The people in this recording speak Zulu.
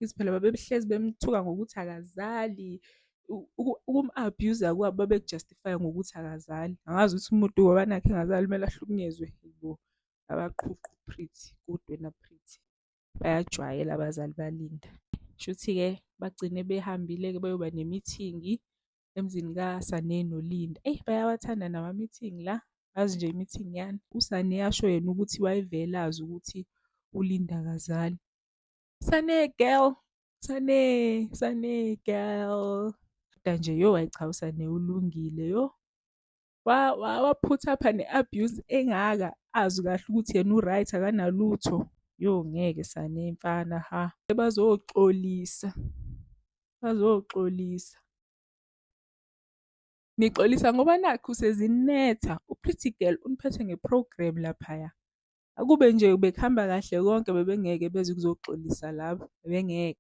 Ithi phela babehlezi bemthuka ngokuthi akazali. Ukum-abuse-a kwabo babeku-justify-a ngokuthi akazali. Angazi ukuthi umuntu ngoba nakhu engazali kumele ahlukunyezwe. Yibo abaqhuqhi u-Pretty, good wena Pretty. Bayajwayela abazali balinda. Shuthi-ke bagcine behambile-ke beyoba nemithingi emzini kaSane noLinda. Eyi bayawathanda nama-meeting la. Yazi nje i-meeting yani. USane asho yena ukuthi wayevele azi ukuthi uLinda akazali. Sane girl, Sane girl. Koda nje yo hhayi cha uSane ulungile yo. Waphutha ne-abuse engaka azi kahle ukuthi yena u-right akanalutho. Yo ngeke Sane mfana ha. Bazoxolisa, bazoxolisa. Nixolisa ngoba nakhu sezinetha. U-Pretty Girl uniphethe nge-program laphaya. Akube nje bekuhamba kahle konke bebengeke beze ukuzoxolisa laba, bebengeke.